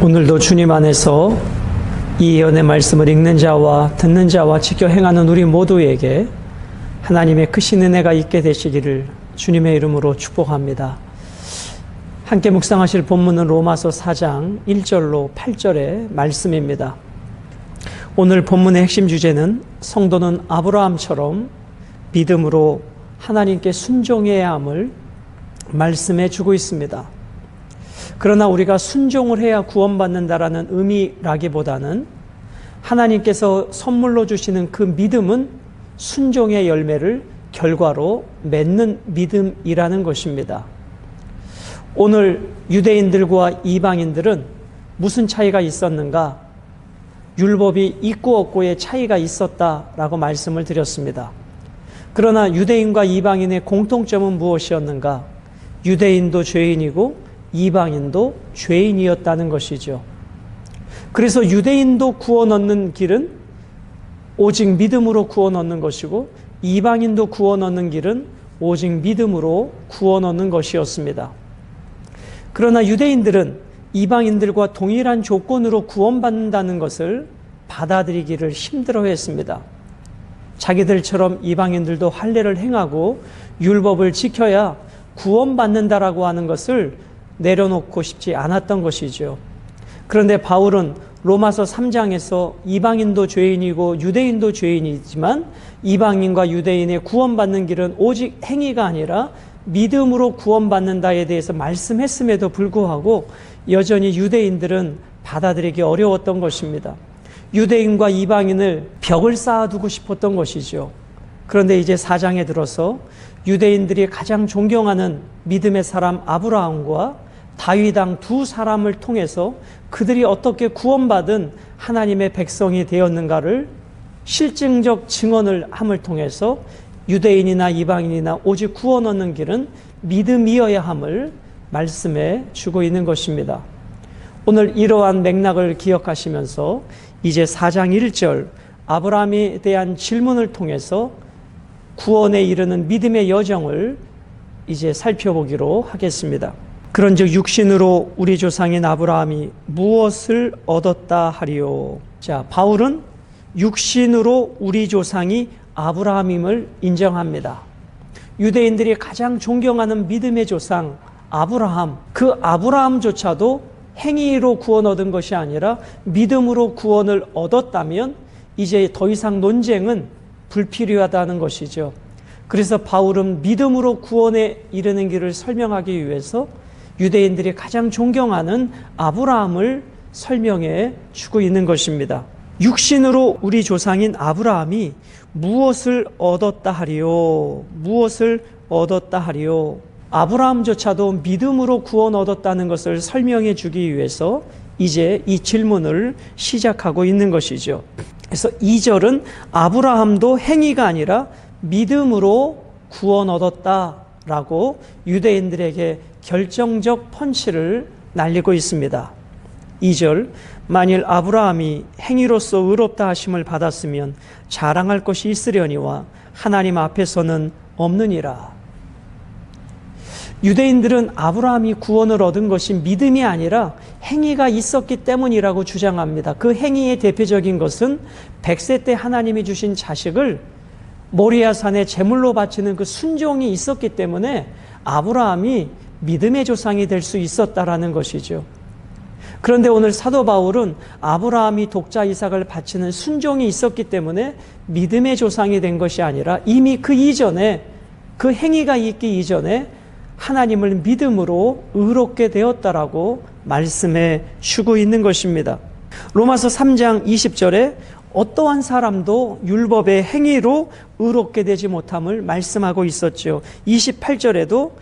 오늘도 주님 안에서 이 예언의 말씀을 읽는 자와 듣는 자와 지켜 행하는 우리 모두에게 하나님의 크신 은혜가 있게 되시기를 주님의 이름으로 축복합니다. 함께 묵상하실 본문은 로마서 4장 1절로 8절의 말씀입니다. 오늘 본문의 핵심 주제는 성도는 아브라함처럼 믿음으로 하나님께 순종해야 함을 말씀해 주고 있습니다. 그러나 우리가 순종을 해야 구원받는다라는 의미라기보다는 하나님께서 선물로 주시는 그 믿음은 순종의 열매를 결과로 맺는 믿음이라는 것입니다. 오늘 유대인들과 이방인들은 무슨 차이가 있었는가? 율법이 있고 없고의 차이가 있었다라고 말씀을 드렸습니다. 그러나 유대인과 이방인의 공통점은 무엇이었는가? 유대인도 죄인이고 이방인도 죄인이었다는 것이죠. 그래서 유대인도 구원 얻는 길은 오직 믿음으로 구원 얻는 것이고 이방인도 구원 얻는 길은 오직 믿음으로 구원 얻는 것이었습니다. 그러나 유대인들은 이방인들과 동일한 조건으로 구원받는다는 것을 받아들이기를 힘들어했습니다. 자기들처럼 이방인들도 할례를 행하고 율법을 지켜야 구원받는다라고 하는 것을 내려놓고 싶지 않았던 것이죠. 그런데 바울은 로마서 3장에서 이방인도 죄인이고 유대인도 죄인이지만 이방인과 유대인의 구원받는 길은 오직 행위가 아니라 믿음으로 구원받는다에 대해서 말씀했음에도 불구하고 여전히 유대인들은 받아들이기 어려웠던 것입니다. 유대인과 이방인을 벽을 쌓아두고 싶었던 것이죠. 그런데 이제 4장에 들어서 유대인들이 가장 존경하는 믿음의 사람 아브라함과 다윗 왕 두 사람을 통해서 그들이 어떻게 구원받은 하나님의 백성이 되었는가를 실증적 증언을 함을 통해서 유대인이나 이방인이나 오직 구원 얻는 길은 믿음이어야 함을 말씀해 주고 있는 것입니다. 오늘 이러한 맥락을 기억하시면서 이제 4장 1절 아브라함에 대한 질문을 통해서 구원에 이르는 믿음의 여정을 이제 살펴보기로 하겠습니다. 그런즉 육신으로 우리 조상인 아브라함이 무엇을 얻었다 하리요. 자, 바울은 육신으로 우리 조상이 아브라함임을 인정합니다. 유대인들이 가장 존경하는 믿음의 조상 아브라함, 그 아브라함조차도 행위로 구원 얻은 것이 아니라 믿음으로 구원을 얻었다면 이제 더 이상 논쟁은 불필요하다는 것이죠. 그래서 바울은 믿음으로 구원에 이르는 길을 설명하기 위해서 유대인들이 가장 존경하는 아브라함을 설명해 주고 있는 것입니다. 육신으로 우리 조상인 아브라함이 무엇을 얻었다 하리요? 무엇을 얻었다 하리요? 아브라함조차도 믿음으로 구원 얻었다는 것을 설명해 주기 위해서 이제 이 질문을 시작하고 있는 것이죠. 그래서 2절은 아브라함도 행위가 아니라 믿음으로 구원 얻었다라고 유대인들에게 결정적 펀치를 날리고 있습니다. 2절, 만일 아브라함이 행위로서 의롭다 하심을 받았으면 자랑할 것이 있으려니와 하나님 앞에서는 없느니라. 유대인들은 아브라함이 구원을 얻은 것이 믿음이 아니라 행위가 있었기 때문이라고 주장합니다. 그 행위의 대표적인 것은 100세 때 하나님이 주신 자식을 모리아 산에 제물로 바치는 그 순종이 있었기 때문에 아브라함이 믿음의 조상이 될 수 있었다라는 것이죠. 그런데 오늘 사도 바울은 아브라함이 독자 이삭을 바치는 순종이 있었기 때문에 믿음의 조상이 된 것이 아니라 이미 그 이전에 그 행위가 있기 이전에 하나님을 믿음으로 의롭게 되었다라고 말씀해 주고 있는 것입니다. 로마서 3장 20절에 어떠한 사람도 율법의 행위로 의롭게 되지 못함을 말씀하고 있었죠. 28절에도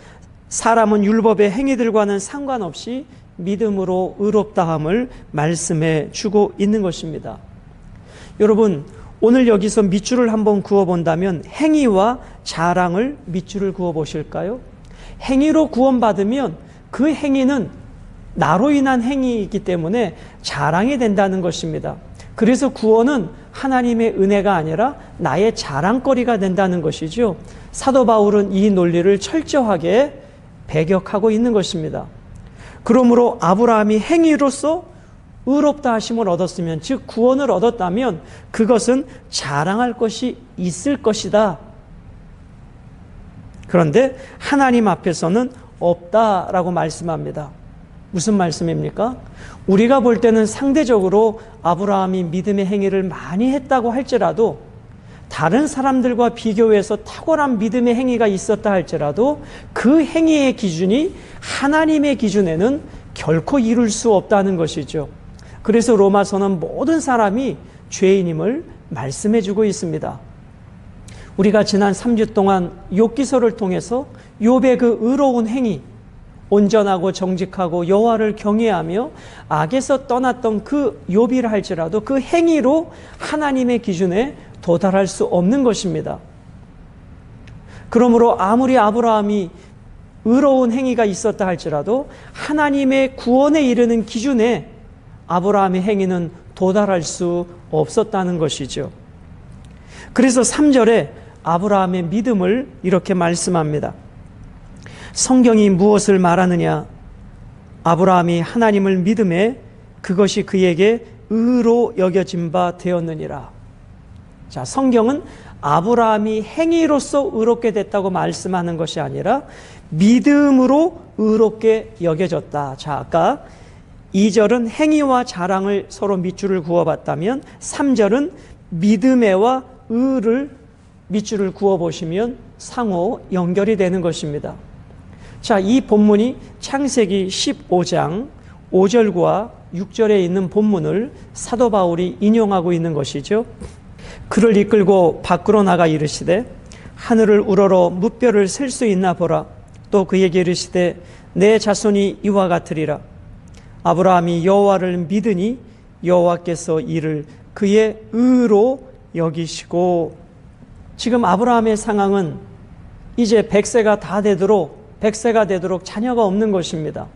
사람은 율법의 행위들과는 상관없이 믿음으로 의롭다함을 말씀해 주고 있는 것입니다. 여러분, 오늘 여기서 밑줄을 한번 그어본다면 행위와 자랑을 밑줄을 그어보실까요? 행위로 구원받으면 그 행위는 나로 인한 행위이기 때문에 자랑이 된다는 것입니다. 그래서 구원은 하나님의 은혜가 아니라 나의 자랑거리가 된다는 것이죠. 사도 바울은 이 논리를 철저하게 배격하고 있는 것입니다. 그러므로 아브라함이 행위로서 의롭다 하심을 얻었으면, 즉 구원을 얻었다면 그것은 자랑할 것이 있을 것이다. 그런데 하나님 앞에서는 없다라고 말씀합니다. 무슨 말씀입니까? 우리가 볼 때는 상대적으로 아브라함이 믿음의 행위를 많이 했다고 할지라도, 다른 사람들과 비교해서 탁월한 믿음의 행위가 있었다 할지라도 그 행위의 기준이 하나님의 기준에는 결코 이룰 수 없다는 것이죠. 그래서 로마서는 모든 사람이 죄인임을 말씀해 주고 있습니다. 우리가 지난 3주 동안 욥기서를 통해서 욥의 그 의로운 행위, 온전하고 정직하고 여호와를 경외하며 악에서 떠났던 그 욥이라 할지라도 그 행위로 하나님의 기준에 도달할 수 없는 것입니다. 그러므로 아무리 아브라함이 의로운 행위가 있었다 할지라도 하나님의 구원에 이르는 기준에 아브라함의 행위는 도달할 수 없었다는 것이죠. 그래서 3절에 아브라함의 믿음을 이렇게 말씀합니다. 성경이 무엇을 말하느냐? 아브라함이 하나님을 믿음에 그것이 그에게 의로 여겨진 바 되었느니라. 자, 성경은 아브라함이 행위로서 의롭게 됐다고 말씀하는 것이 아니라 믿음으로 의롭게 여겨졌다. 자, 아까 2절은 행위와 자랑을 서로 밑줄을 그어봤다면 3절은 믿음에와 의를 밑줄을 그어보시면 상호 연결이 되는 것입니다. 자, 이 본문이 창세기 15장 5절과 6절에 있는 본문을 사도 바울이 인용하고 있는 것이죠. 그를 이끌고 밖으로 나가 이르시되 하늘을 우러러 무뼈를 셀 수 있나 보라. 또 그에게 이르시되 내 자손이 이와 같으리라. 아브라함이 여호와를 믿으니 여호와께서 이를 그의 의로 여기시고. 지금 아브라함의 상황은 이제 100세가 되도록 자녀가 없는 것입니다.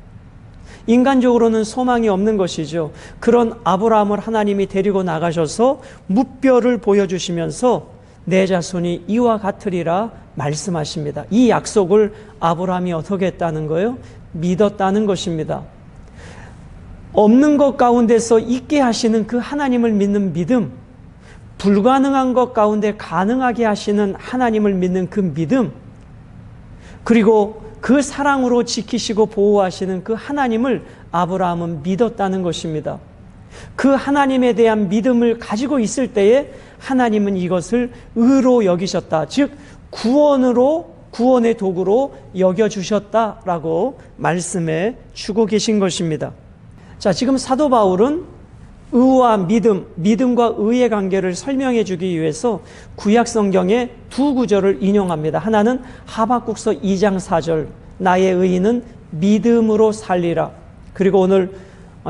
인간적으로는 소망이 없는 것이죠. 그런 아브라함을 하나님이 데리고 나가셔서 무뼈를 보여주시면서 내 자손이 이와 같으리라 말씀하십니다. 이 약속을 아브라함이 어떻게 했다는 거예요? 믿었다는 것입니다. 없는 것 가운데서 있게 하시는 그 하나님을 믿는 믿음, 불가능한 것 가운데 가능하게 하시는 하나님을 믿는 그 믿음, 그리고 그 사랑으로 지키시고 보호하시는 그 하나님을 아브라함은 믿었다는 것입니다. 그 하나님에 대한 믿음을 가지고 있을 때에 하나님은 이것을 의로 여기셨다. 즉 구원의 도구로 여겨주셨다라고 말씀해 주고 계신 것입니다. 자, 지금 사도 바울은 의와 믿음과 의의 관계를 설명해 주기 위해서 구약 성경의 두 구절을 인용합니다. 하나는 하박국서 2장 4절, 나의 의인은 믿음으로 살리라. 그리고 오늘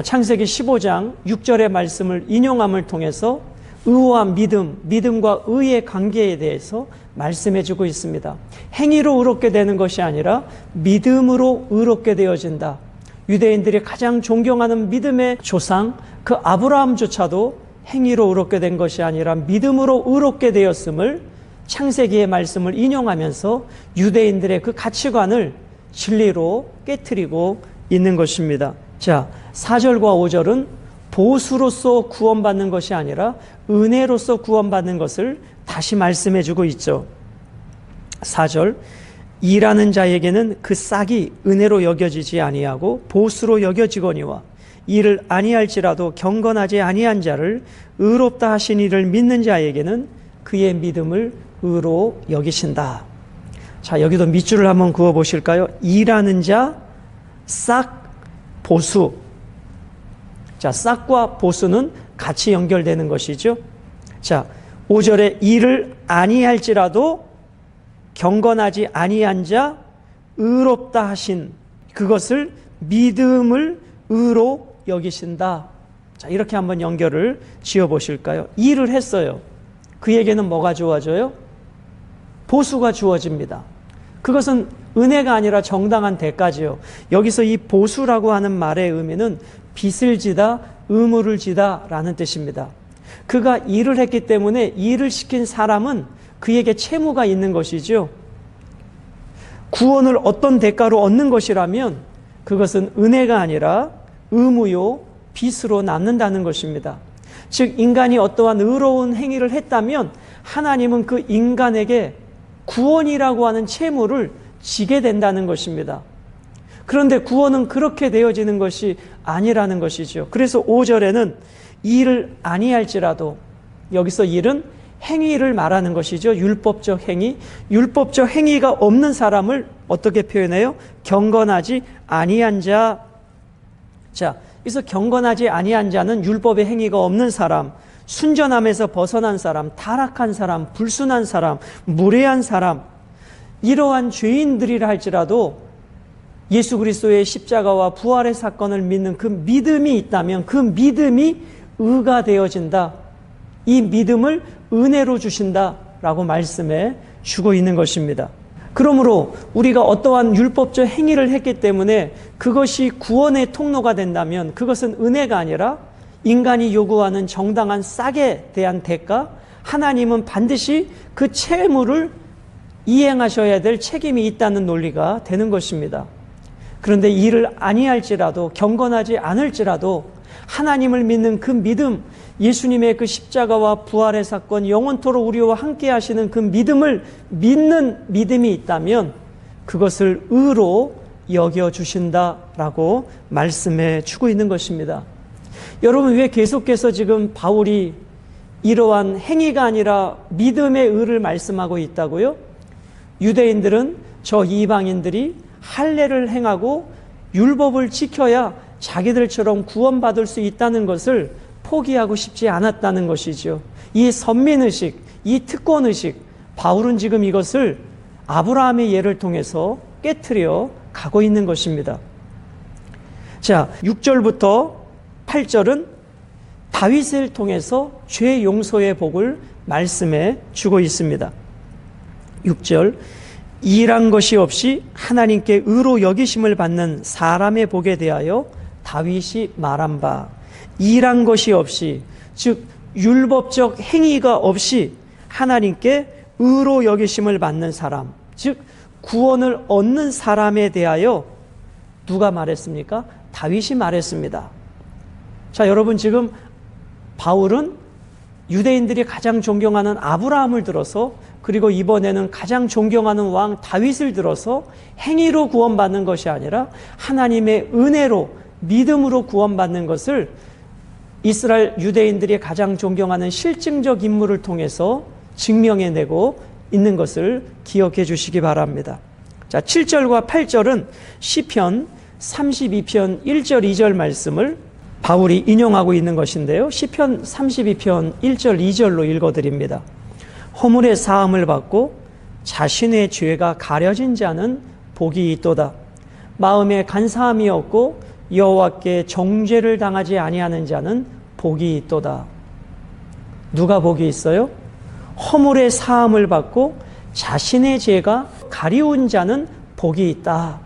창세기 15장 6절의 말씀을 인용함을 통해서 의와 믿음과 의의 관계에 대해서 말씀해 주고 있습니다. 행위로 의롭게 되는 것이 아니라 믿음으로 의롭게 되어진다. 유대인들이 가장 존경하는 믿음의 조상 그 아브라함조차도 행위로 의롭게 된 것이 아니라 믿음으로 의롭게 되었음을 창세기의 말씀을 인용하면서 유대인들의 그 가치관을 진리로 깨트리고 있는 것입니다. 자, 4절과 5절은 보수로서 구원받는 것이 아니라 은혜로서 구원받는 것을 다시 말씀해 주고 있죠. 4절, 일하는 자에게는 그 싹이 은혜로 여겨지지 아니하고 보수로 여겨지거니와 이를 아니할지라도 경건하지 아니한 자를 의롭다 하신 이를 믿는 자에게는 그의 믿음을 의로 여기신다. 자, 여기도 밑줄을 한번 그어 보실까요? 일하는 자, 싹, 보수. 자, 싹과 보수는 같이 연결되는 것이죠. 자, 5절에 이를 아니할지라도 경건하지 아니한 자, 의롭다 하신 그것을 믿음을 의로 여기신다. 자, 이렇게 한번 연결을 지어 보실까요? 일을 했어요. 그에게는 뭐가 주어져요? 보수가 주어집니다. 그것은 은혜가 아니라 정당한 대가지요. 여기서 이 보수라고 하는 말의 의미는 빚을 지다, 의무를 지다 라는 뜻입니다. 그가 일을 했기 때문에 일을 시킨 사람은 그에게 채무가 있는 것이죠. 구원을 어떤 대가로 얻는 것이라면 그것은 은혜가 아니라 의무요, 빚으로 남는다는 것입니다. 즉 인간이 어떠한 의로운 행위를 했다면 하나님은 그 인간에게 구원이라고 하는 채무를 지게 된다는 것입니다. 그런데 구원은 그렇게 되어지는 것이 아니라는 것이죠. 그래서 5절에는 일을 아니할지라도, 여기서 일은 행위를 말하는 것이죠. 율법적 행위. 율법적 행위가 없는 사람을 어떻게 표현해요? 경건하지 아니한 자. 자, 그래서 경건하지 아니한 자는 율법의 행위가 없는 사람, 순전함에서 벗어난 사람, 타락한 사람, 불순한 사람, 무례한 사람, 이러한 죄인들이라 할지라도 예수 그리스도의 십자가와 부활의 사건을 믿는 그 믿음이 있다면 그 믿음이 의가 되어진다. 이 믿음을 은혜로 주신다라고 말씀해 주고 있는 것입니다. 그러므로 우리가 어떠한 율법적 행위를 했기 때문에 그것이 구원의 통로가 된다면 그것은 은혜가 아니라 인간이 요구하는 정당한 싹에 대한 대가, 하나님은 반드시 그 채무를 이행하셔야 될 책임이 있다는 논리가 되는 것입니다. 그런데 이를 아니할지라도, 경건하지 않을지라도 하나님을 믿는 그 믿음, 예수님의 그 십자가와 부활의 사건, 영원토록 우리와 함께 하시는 그 믿음을 믿는 믿음이 있다면 그것을 의로 여겨주신다라고 말씀해 주고 있는 것입니다. 여러분, 왜 계속해서 지금 바울이 이러한 행위가 아니라 믿음의 의를 말씀하고 있다고요? 유대인들은 저 이방인들이 할례를 행하고 율법을 지켜야 자기들처럼 구원받을 수 있다는 것을 포기하고 싶지 않았다는 것이죠. 이 선민의식, 이 특권의식, 바울은 지금 이것을 아브라함의 예를 통해서 깨트려 가고 있는 것입니다. 자, 6절부터 8절은 다윗을 통해서 죄 용서의 복을 말씀해 주고 있습니다. 6절, 일한 것이 없이 하나님께 의로 여기심을 받는 사람의 복에 대하여 다윗이 말한 바, 일한 것이 없이, 즉 율법적 행위가 없이 하나님께 의로 여기심을 받는 사람, 즉 구원을 얻는 사람에 대하여 누가 말했습니까? 다윗이 말했습니다. 자, 여러분, 지금 바울은 유대인들이 가장 존경하는 아브라함을 들어서, 그리고 이번에는 가장 존경하는 왕 다윗을 들어서 행위로 구원받는 것이 아니라 하나님의 은혜로, 믿음으로 구원받는 것을 이스라엘 유대인들이 가장 존경하는 실증적 인물을 통해서 증명해내고 있는 것을 기억해 주시기 바랍니다. 자, 7절과 8절은 시편 32편 1절 2절 말씀을 바울이 인용하고 있는 것인데요. 시편 32편 1절 2절로 읽어드립니다. 허물의 사함을 받고 자신의 죄가 가려진 자는 복이 있도다. 마음에 간사함이 없고 여호와께 정죄를 당하지 아니하는 자는 복이 있도다. 누가 복이 있어요? 허물의 사함을 받고 자신의 죄가 가리운 자는 복이 있다.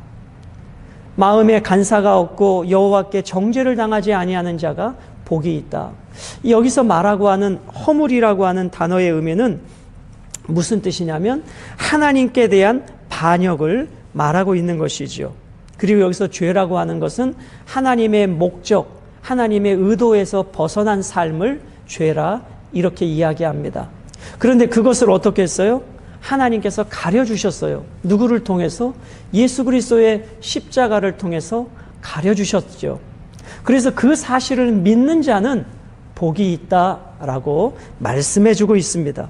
마음에 간사가 없고 여호와께 정죄를 당하지 아니하는 자가 복이 있다. 여기서 말하고 하는 허물이라고 하는 단어의 의미는 무슨 뜻이냐면 하나님께 대한 반역을 말하고 있는 것이죠. 그리고 여기서 죄라고 하는 것은 하나님의 목적, 하나님의 의도에서 벗어난 삶을 죄라 이렇게 이야기합니다. 그런데 그것을 어떻게 했어요? 하나님께서 가려주셨어요. 누구를 통해서? 예수 그리스도의 십자가를 통해서 가려주셨죠. 그래서 그 사실을 믿는 자는 복이 있다라고 말씀해주고 있습니다.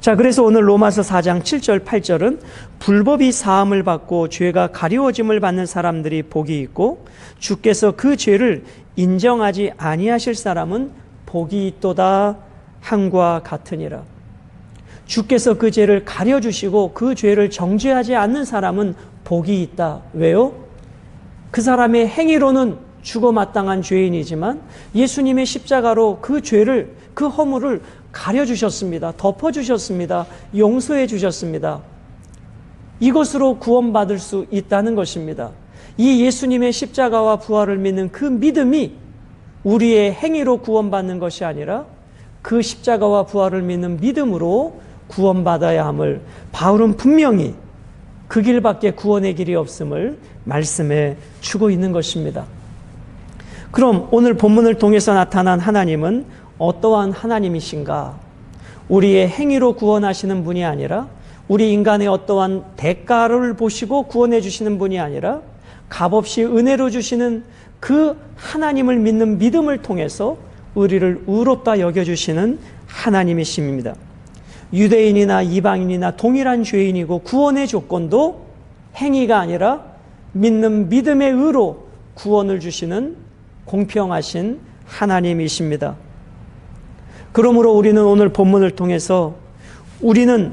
자, 그래서 오늘 로마서 4장 7절 8절은 불법이 사함을 받고 죄가 가리워짐을 받는 사람들이 복이 있고 주께서 그 죄를 인정하지 아니하실 사람은 복이 있도다 함과 같으니라. 주께서 그 죄를 가려주시고 그 죄를 정죄하지 않는 사람은 복이 있다. 왜요? 그 사람의 행위로는 죽어 마땅한 죄인이지만 예수님의 십자가로 그 죄를, 그 허물을 가려주셨습니다. 덮어주셨습니다. 용서해 주셨습니다. 이것으로 구원받을 수 있다는 것입니다. 이 예수님의 십자가와 부활을 믿는 그 믿음이 우리의 행위로 구원받는 것이 아니라 그 십자가와 부활을 믿는 믿음으로 구원받아야 함을 바울은 분명히 그 길밖에 구원의 길이 없음을 말씀해 주고 있는 것입니다. 그럼 오늘 본문을 통해서 나타난 하나님은 어떠한 하나님이신가? 우리의 행위로 구원하시는 분이 아니라, 우리 인간의 어떠한 대가를 보시고 구원해 주시는 분이 아니라, 값없이 은혜로 주시는 그 하나님을 믿는 믿음을 통해서 우리를 의롭다 여겨주시는 하나님이십니다. 유대인이나 이방인이나 동일한 죄인이고, 구원의 조건도 행위가 아니라 믿는 믿음의 의로 구원을 주시는 공평하신 하나님이십니다. 그러므로 우리는 오늘 본문을 통해서 우리는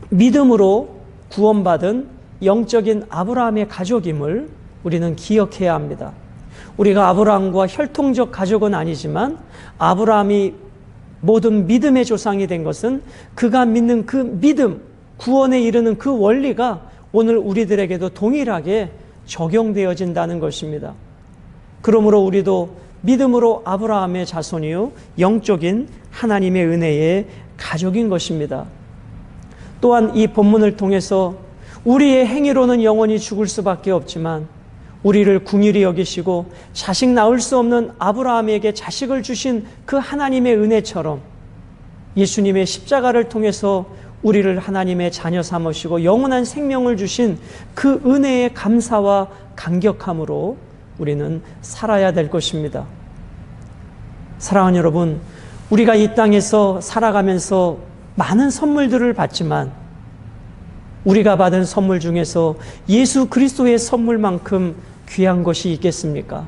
믿음으로 구원받은 영적인 아브라함의 가족임을 우리는 기억해야 합니다. 우리가 아브라함과 혈통적 가족은 아니지만 아브라함이 모든 믿음의 조상이 된 것은 그가 믿는 그 믿음, 구원에 이르는 그 원리가 오늘 우리들에게도 동일하게 적용되어진다는 것입니다. 그러므로 우리도 믿음으로 아브라함의 자손이요 영적인 하나님의 은혜의 가족인 것입니다. 또한 이 본문을 통해서 우리의 행위로는 영원히 죽을 수밖에 없지만 우리를 긍휼히 여기시고 자식 낳을 수 없는 아브라함에게 자식을 주신 그 하나님의 은혜처럼 예수님의 십자가를 통해서 우리를 하나님의 자녀 삼으시고 영원한 생명을 주신 그 은혜의 감사와 감격함으로 우리는 살아야 될 것입니다. 사랑하는 여러분, 우리가 이 땅에서 살아가면서 많은 선물들을 받지만 우리가 받은 선물 중에서 예수 그리스도의 선물만큼 귀한 것이 있겠습니까?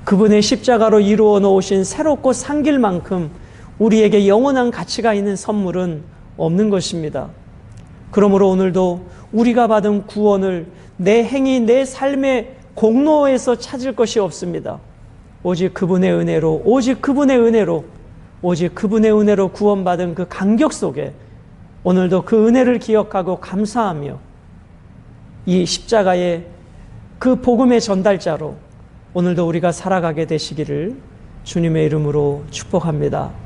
그분의 십자가로 이루어 놓으신 새롭고 산 길만큼 우리에게 영원한 가치가 있는 선물은 없는 것입니다. 그러므로 오늘도 우리가 받은 구원을 내 행위, 내 삶의 공로에서 찾을 것이 없습니다. 오직 그분의 은혜로, 오직 그분의 은혜로, 오직 그분의 은혜로 구원받은 그 감격 속에 오늘도 그 은혜를 기억하고 감사하며 이 십자가의 그 복음의 전달자로 오늘도 우리가 살아가게 되시기를 주님의 이름으로 축복합니다.